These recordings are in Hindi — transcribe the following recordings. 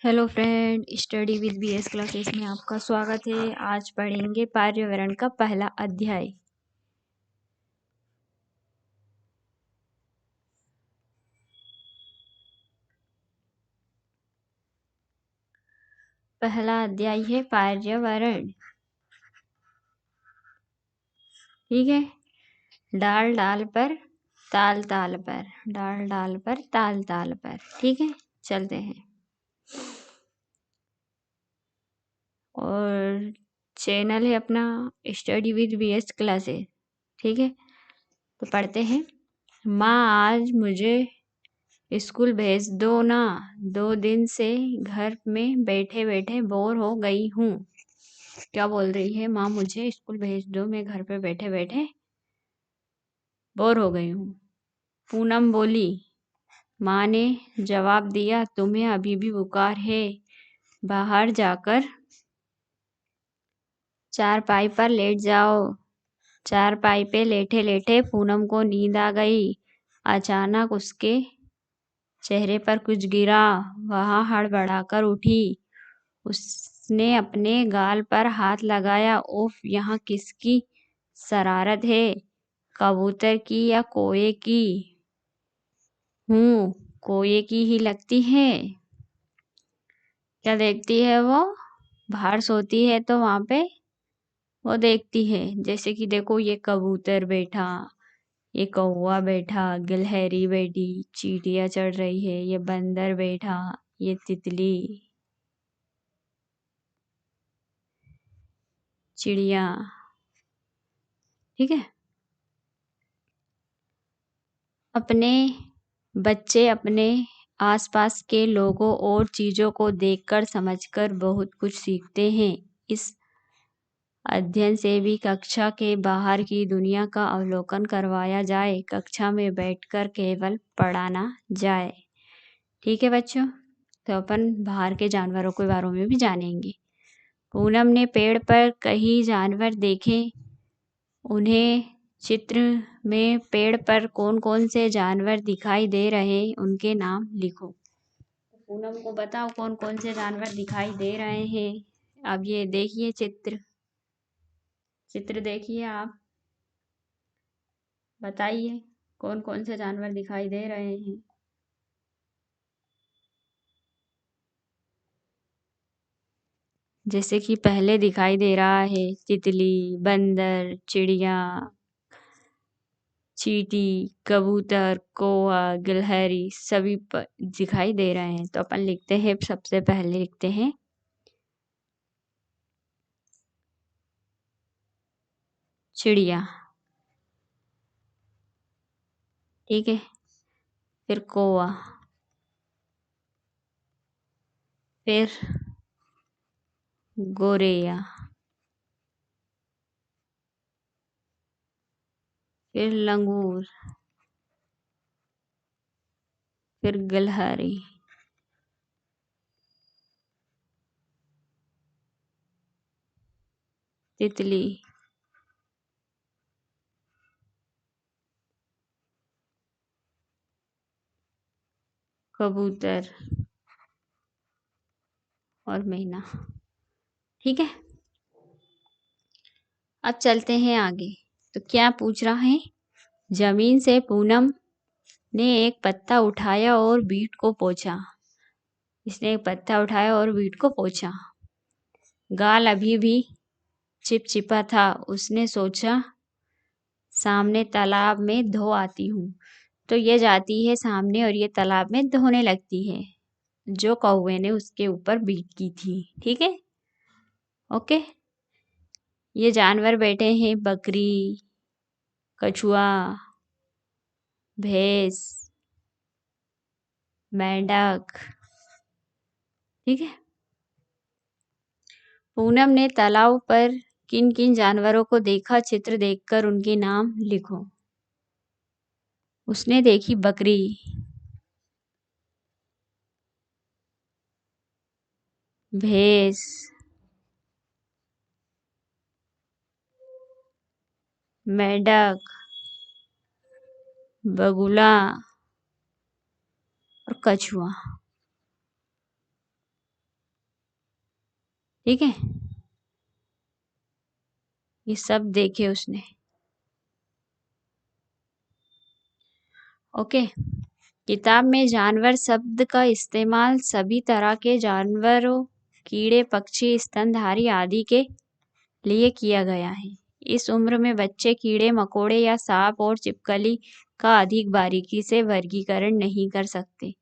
Hello friend, study with BS classes में आपका स्वागत है। आज पढ़ेंगे पर्यावरण का पहला अध्याय। पहला अध्याय है पर्यावरण। ठीक है। डाल डाल पर ताल ताल पर, डाल डाल पर ताल ताल पर। ठीक है, चलते हैं। और चैनल है अपना स्टडी विद बीएस क्लासेस। ठीक है, तो पढ़ते हैं। माँ, आज मुझे स्कूल भेज दो ना, 2 दिन से घर में बैठे बैठे बोर हो गई हूँ। क्या बोल रही है? माँ, मुझे स्कूल भेज दो, मैं घर पे बैठे बैठे बोर हो गई हूँ। पूनम बोली। माँ ने जवाब दिया, तुम्हें अभी भी बुखार है, बाहर जाकर चारपाई पर लेट जाओ। चारपाई पे लेटे लेटे पूनम को नींद आ गई। अचानक उसके चेहरे पर कुछ गिरा। वह हड़बड़ाकर उठी। उसने अपने गाल पर हाथ लगाया। उफ, यहाँ किसकी शरारत है? कबूतर की या कोए की? कोए की ही लगती है। क्या देखती है वो? बाहर सोती है तो वहां पे वो देखती है। जैसे कि देखो, ये कबूतर बैठा, ये कौवा बैठा, गिलहरी बैठी, चींटियां चढ़ रही है, ये बंदर बैठा, ये तितली, चिड़िया। ठीक है। अपने बच्चे अपने आसपास के लोगों और चीजों को देखकर समझकर बहुत कुछ सीखते हैं। इस अध्ययन से भी कक्षा के बाहर की दुनिया का अवलोकन करवाया जाए, कक्षा में बैठकर केवल पढ़ाना जाए। ठीक है बच्चों, तो अपन बाहर के जानवरों के बारे में भी जानेंगे। पूनम ने पेड़ पर कई जानवर देखे। उन्हें चित्र में पेड़ पर कौन कौन से जानवर दिखाई दे रहे, उनके नाम लिखो। पूनम को बताओ कौन कौन से जानवर दिखाई दे रहे हैं। अब ये देखिए चित्र देखिए, आप बताइए कौन कौन से जानवर दिखाई दे रहे हैं। जैसे कि पहले दिखाई दे रहा है तितली, बंदर, चिड़िया, चींटी, कबूतर, कौवा, गिलहरी, सभी दिखाई दे रहे हैं। तो अपन लिखते हैं, सबसे पहले लिखते हैं चिड़िया। ठीक है, फिर कौवा, फिर गोरैया, फिर लंगूर, फिर गिलहरी, तितली, कबूतर और मैना। ठीक है, अब चलते हैं आगे। तो क्या पूछ रहा है? जमीन से पूनम ने एक पत्ता उठाया और बीट को पोंछा। इसने एक पत्ता उठाया और बीट को पोंछा। गाल अभी भी चिपचिपा था। उसने सोचा, सामने तालाब में धो आती हूँ। तो ये जाती है सामने और ये तालाब में धोने लगती है, जो कौवे ने उसके ऊपर बीट की थी। ठीक है, ओके। ये जानवर बैठे हैं, बकरी, कछुआ, भैंस, मेंढक। ठीक है। पूनम ने तालाब पर किन किन जानवरों को देखा, चित्र देखकर उनके नाम लिखो। उसने देखी बकरी, भैंस, मेंढक, बगुला और कछुआ। ठीक है, ये सब देखे उसने। ओके। किताब में जानवर शब्द का इस्तेमाल सभी तरह के जानवरों, कीड़े, पक्षी, स्तनधारी आदि के लिए किया गया है। इस उम्र में बच्चे कीड़े मकोड़े या सांप और छिपकली का अधिक बारीकी से वर्गीकरण नहीं कर सकते।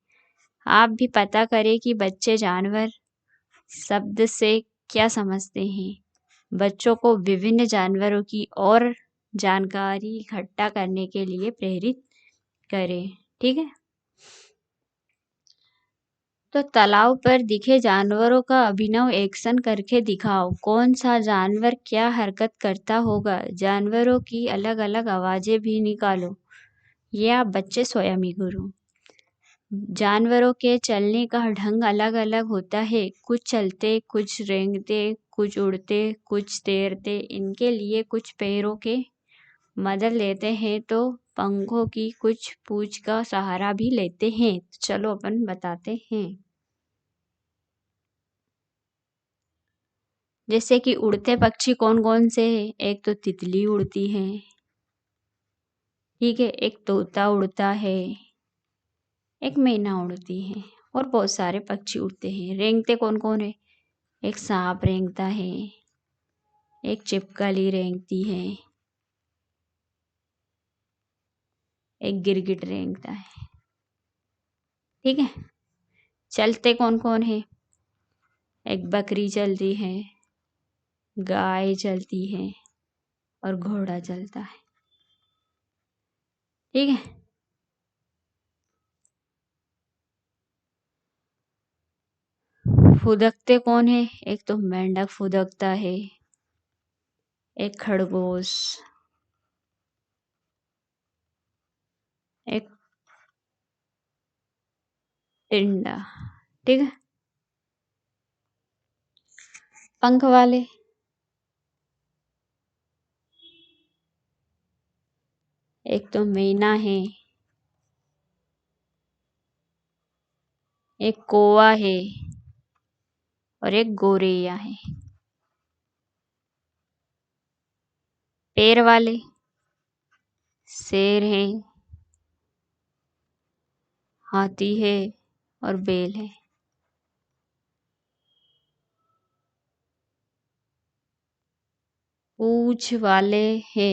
आप भी पता करें कि बच्चे जानवर शब्द से क्या समझते हैं। बच्चों को विभिन्न जानवरों की और जानकारी इकट्ठा करने के लिए प्रेरित करें। ठीक है। तो तालाब पर दिखे जानवरों का अभिनव एक्शन करके दिखाओ। कौन सा जानवर क्या हरकत करता होगा। जानवरों की अलग अलग आवाजें भी निकालो। ये आप बच्चे स्वयं ही करो। जानवरों के चलने का ढंग अलग अलग होता है। कुछ चलते, कुछ रेंगते, कुछ उड़ते, कुछ तैरते। इनके लिए कुछ पैरों के मदद लेते हैं तो पंखों की, कुछ पूंछ का सहारा भी लेते हैं। चलो अपन बताते हैं। जैसे कि उड़ते पक्षी कौन कौन से हैं। एक तो तितली उड़ती है, ठीक है, एक तोता उड़ता है, एक मैना उड़ती है, और बहुत सारे पक्षी उड़ते हैं। रेंगते कौन कौन है। एक सांप रेंगता है, एक छिपकली रेंगती है, एक गिरगिट रेंगता है। ठीक है। चलते कौन कौन है। एक बकरी चलती है, गाय चलती है, और घोड़ा चलता है। ठीक है। फुदकते कौन है। एक तो मेंढक फुदकता है, एक खरगोश, एक टिंडा। ठीक है। पंख वाले, एक तो मैना है, एक कौवा है, और एक गोरैया है। पैर वाले शेर है, हाथी है, और बैल है। पूंछ वाले है,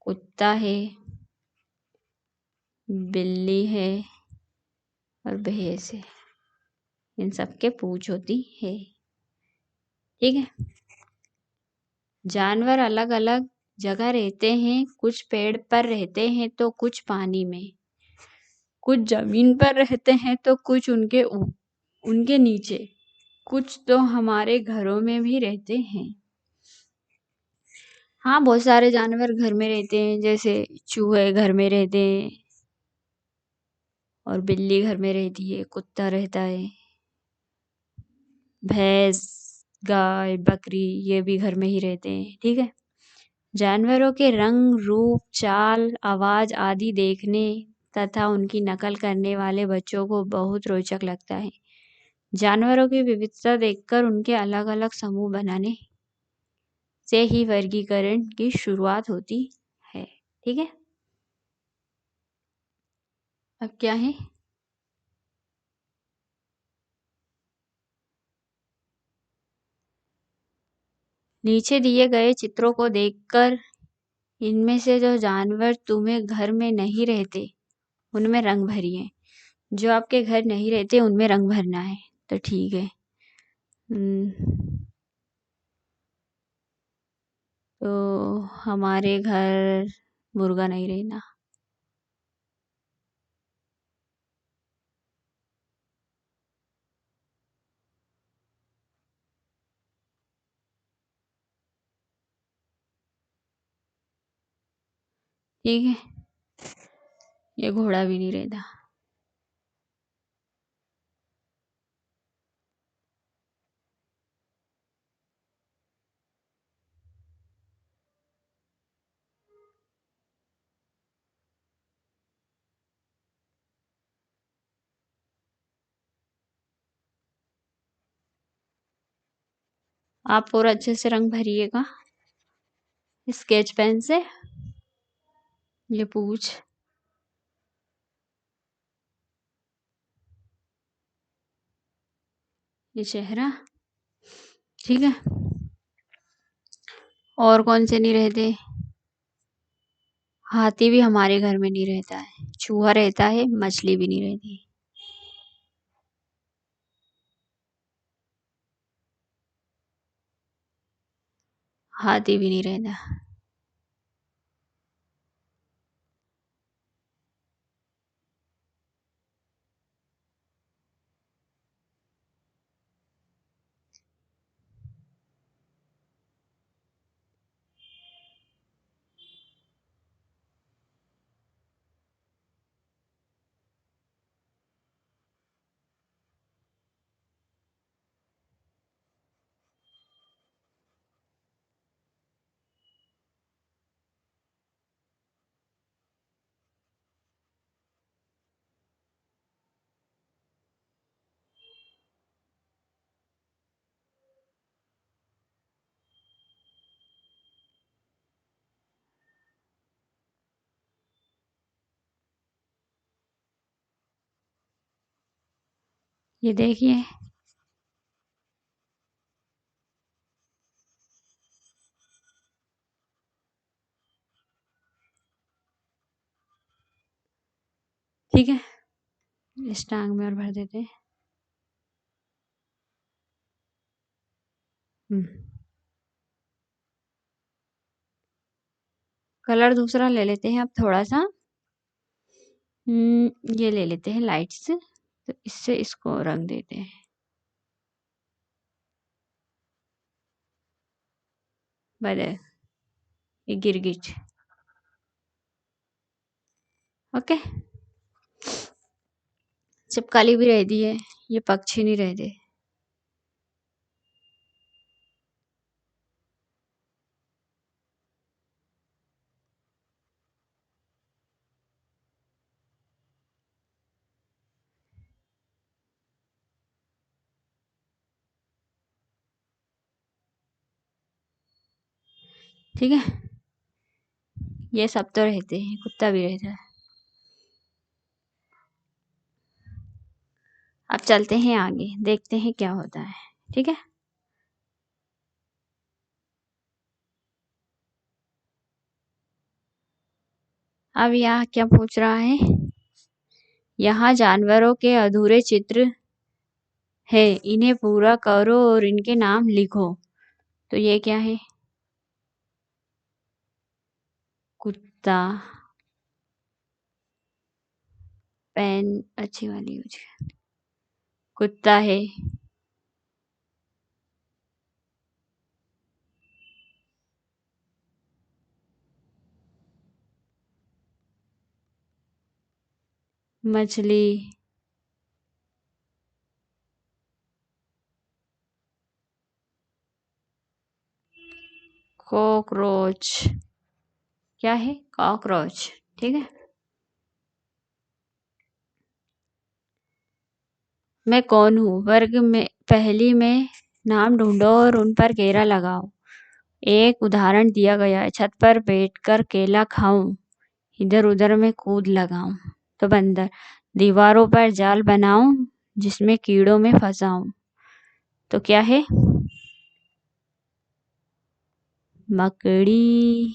कुत्ता है, बिल्ली है, और भैंस है। इन सब के पूंछ होती है। ठीक है। जानवर अलग अलग जगह रहते हैं। कुछ पेड़ पर रहते हैं तो कुछ पानी में, कुछ जमीन पर रहते हैं तो कुछ उनके नीचे, कुछ तो हमारे घरों में भी रहते हैं। हाँ, बहुत सारे जानवर घर में रहते हैं। जैसे चूहे घर में रहते हैं, और बिल्ली घर में रहती है, कुत्ता रहता है, भैंस, गाय, बकरी, ये भी घर में ही रहते हैं। ठीक है। जानवरों के रंग, रूप, चाल, आवाज आदि देखने तथा उनकी नकल करने वाले बच्चों को बहुत रोचक लगता है। जानवरों की विविधता देखकर उनके अलग अलग समूह बनाने से ही वर्गीकरण की शुरुआत होती है। ठीक है। अब क्या है। नीचे दिए गए चित्रों को देखकर इनमें से जो जानवर तुम्हें घर में नहीं रहते उनमें रंग भरिए। जो आपके घर नहीं रहते उनमें रंग भरना है। तो ठीक है। तो हमारे घर मुर्गा नहीं रहना। ठीक है। ये घोड़ा भी नहीं रहता। आप पूरा अच्छे से रंग भरिएगा स्केच पेन से। ये पूछ, ये चेहरा, ठीक है। और कौन से नहीं रहते? हाथी भी हमारे घर में नहीं रहता है, चूहा रहता है, मछली भी नहीं रहती। हाथी भी नहीं रहता। ये देखिए, ठीक है। इस टांग में और भर देते हैं। कलर दूसरा ले लेते हैं अब थोड़ा सा। ये ले लेते हैं लाइट से, तो इससे इसको रंग देते हैं। बदल, ये गिरगिट। ओके, छिपकली भी रहती है, ये पक्षी नहीं रहते। ठीक है, ये सब तो रहते हैं, कुत्ता भी रहता है। अब चलते हैं आगे, देखते हैं क्या होता है। ठीक है, अब यहाँ क्या पूछ रहा है? यहाँ जानवरों के अधूरे चित्र है, इन्हें पूरा करो और इनके नाम लिखो। तो ये क्या है? कुत्ता, पेन अच्छी वाली यूज, कुत्ता है, मछली, कॉकरोच, क्या है? कॉकरोच, ठीक है। मैं कौन हूँ? वर्ग में पहली में नाम ढूंढो और उन पर घेरा लगाओ। एक उदाहरण दिया गया है, छत पर बैठकर केला खाऊं, इधर उधर में कूद लगाऊं। तो बंदर, दीवारों पर जाल बनाऊं, जिसमें कीड़ों में फंसाऊं। तो क्या है? मकड़ी,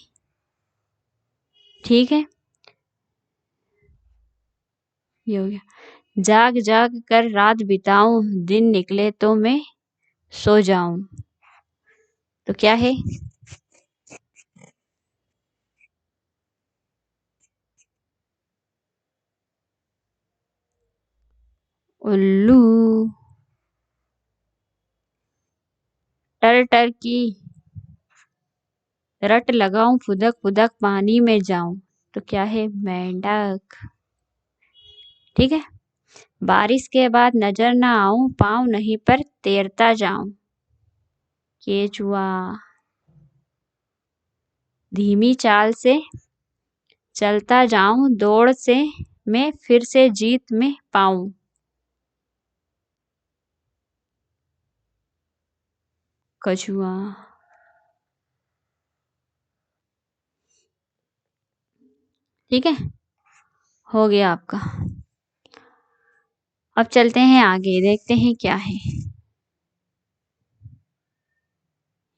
ठीक है। ये हो गया। जाग जाग कर रात बिताऊं, दिन निकले तो मैं सो जाऊं। तो क्या है? उल्लू। टर टर की रट लगाऊं, फुदक फुदक पानी में जाऊं। तो क्या है? मेंढक, ठीक है। बारिश के बाद नजर ना आऊं, पाँव नहीं पर तैरता जाऊं। केचुआ। धीमी चाल से चलता जाऊं, दौड़ से मैं फिर से जीत में पाऊं। कछुआ। ठीक है, हो गया आपका। अब चलते हैं आगे, देखते हैं क्या है।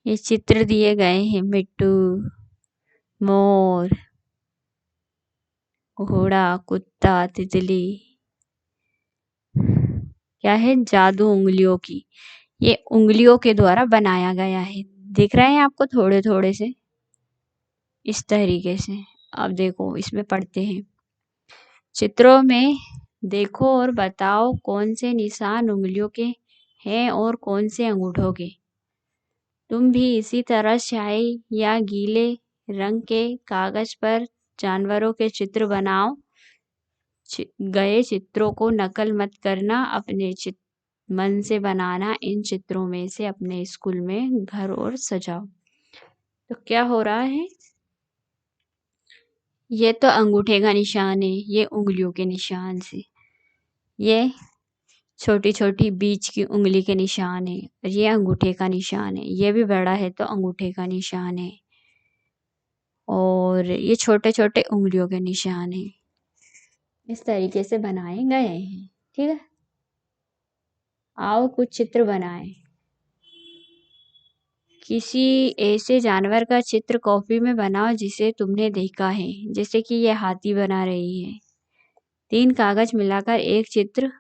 ये चित्र दिए गए हैं, मिट्टू, मोर, घोड़ा, कुत्ता, तितली। क्या है? जादू उंगलियों की। ये उंगलियों के द्वारा बनाया गया है। दिख रहे हैं आपको थोड़े थोड़े से इस तरीके से। अब देखो, इसमें पढ़ते हैं। चित्रों में देखो और बताओ कौन से निशान उंगलियों के हैं और कौन से अंगूठों के। तुम भी इसी तरह स्याही या गीले रंग के कागज पर जानवरों के चित्र बनाओ। गए चित्रों को नकल मत करना, अपने मन से बनाना। इन चित्रों में से अपने स्कूल में घर और सजाओ। तो क्या हो रहा है? ये तो अंगूठे का निशान है, ये उंगलियों के निशान से। ये छोटी छोटी बीच की उंगली के निशान है और ये अंगूठे का निशान है। ये भी बड़ा है तो अंगूठे का निशान है और ये छोटे छोटे उंगलियों के निशान है। इस तरीके से बनाए गए हैं। ठीक है, आओ कुछ चित्र बनाएं। किसी ऐसे जानवर का चित्र कॉपी में बनाओ जिसे तुमने देखा है। जैसे कि ये हाथी बना रही है। 3 कागज मिलाकर एक चित्र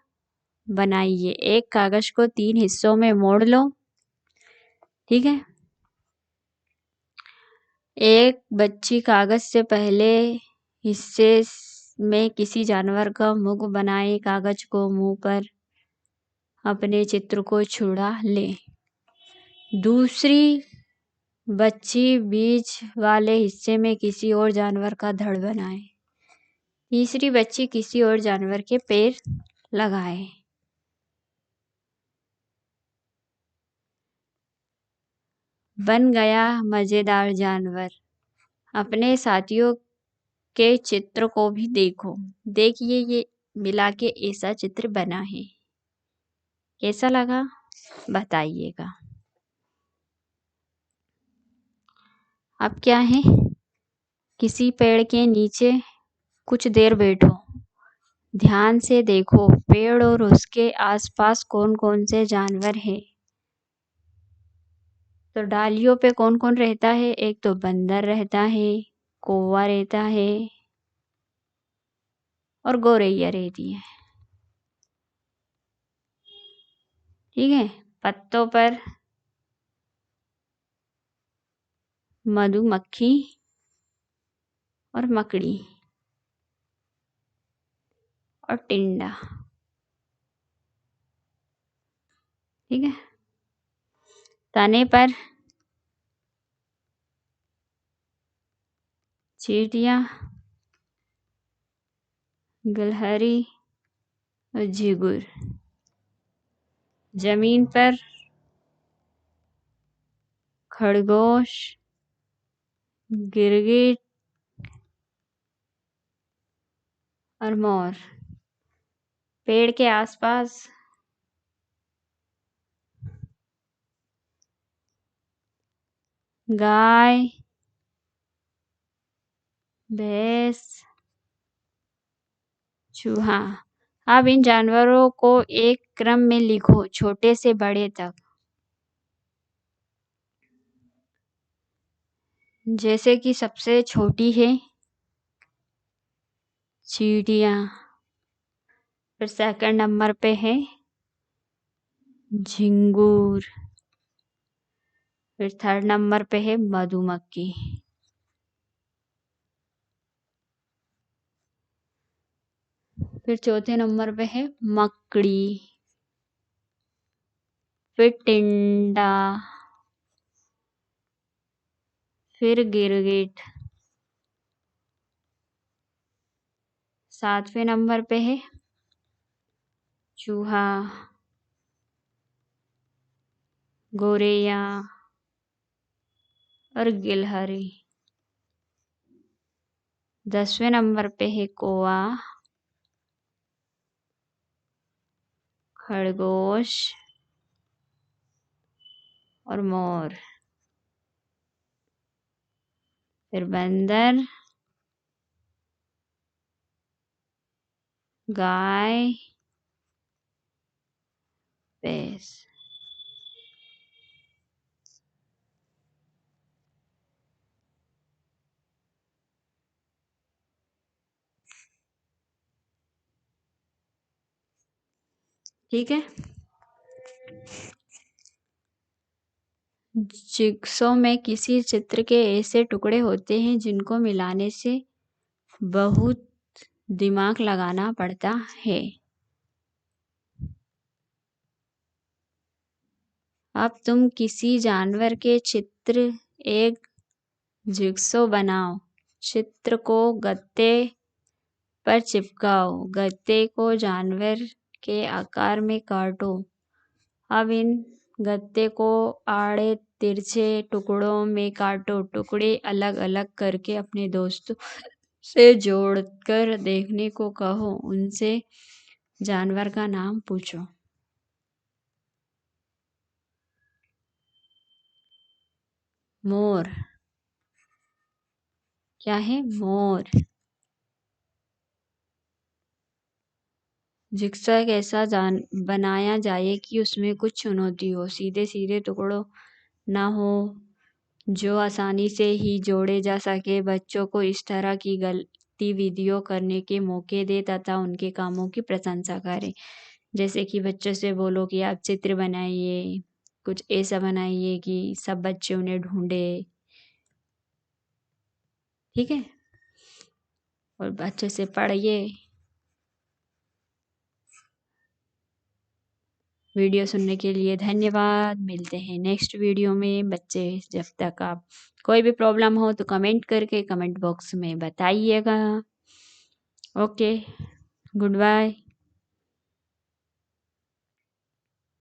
बनाइए। एक कागज को 3 हिस्सों में मोड़ लो। ठीक है, एक बच्ची कागज से पहले हिस्से में किसी जानवर का मुख बनाए। कागज को मुंह पर अपने चित्र को छुड़ा ले। दूसरी बच्ची बीच वाले हिस्से में किसी और जानवर का धड़ बनाए। तीसरी बच्ची किसी और जानवर के पैर लगाए। बन गया मजेदार जानवर। अपने साथियों के चित्र को भी देखो। देखिए, ये मिला के ऐसा चित्र बना है। कैसा लगा बताइएगा। अब क्या है? किसी पेड़ के नीचे कुछ देर बैठो। ध्यान से देखो पेड़ और उसके आसपास कौन कौन से जानवर हैं। तो डालियों पे कौन कौन रहता है? एक तो बंदर रहता है, कौवा रहता है और गौरैया रहती है। ठीक है, पत्तों पर मधुमक्खी और मकड़ी और टिंडा। ठीक है, तने पर चींटियां, गिलहरी और झींगुर। जमीन पर खरगोश, गिरगिट और मोर। पेड़ के आसपास गाय, भैंस, चूहा। अब इन जानवरों को एक क्रम में लिखो, छोटे से बड़े तक। जैसे कि सबसे छोटी है चींटियां, फिर सेकंड नंबर पे है झिंगुर, फिर थर्ड नंबर पे है मधुमक्खी, फिर चौथे नंबर पे है मकड़ी, फिर टिंडा, फिर गिरगिट, सातवें नंबर पे है चूहा, गौरैया और गिलहरी। 10वें नंबर पे है कौवा, खरगोश और मोर। फिर बंदर, गाय, भैंस। ठीक है। जिग्सो में किसी चित्र के ऐसे टुकड़े होते हैं जिनको मिलाने से बहुत दिमाग लगाना पड़ता है। अब तुम किसी जानवर के चित्र एक जिग्सो बनाओ। चित्र को गत्ते पर चिपकाओ। गत्ते को जानवर के आकार में काटो। अब इन गत्ते को आड़े तिरछे टुकड़ों में काटो। टुकड़े अलग अलग करके अपने दोस्तों से जोड़कर देखने को कहो। उनसे जानवर का नाम पूछो। मोर। क्या है? मोर। जिग्सो एक ऐसा बनाया जाए कि उसमें कुछ चुनौती हो, सीधे सीधे टुकड़ों ना हो, जो आसानी से ही जोड़े जा सके। बच्चों को इस तरह की गतिविधियों करने के मौके दे तथा उनके कामों की प्रशंसा करें। जैसे कि बच्चों से बोलो कि आप चित्र बनाइए, कुछ ऐसा बनाइए कि सब बच्चे उन्हें ढूंढे। ठीक है। और बच्चों से पढ़िए। वीडियो सुनने के लिए धन्यवाद। मिलते हैं नेक्स्ट वीडियो में। बच्चे, जब तक आप कोई भी प्रॉब्लम हो तो कमेंट करके कमेंट बॉक्स में बताइएगा। Okay, good bye.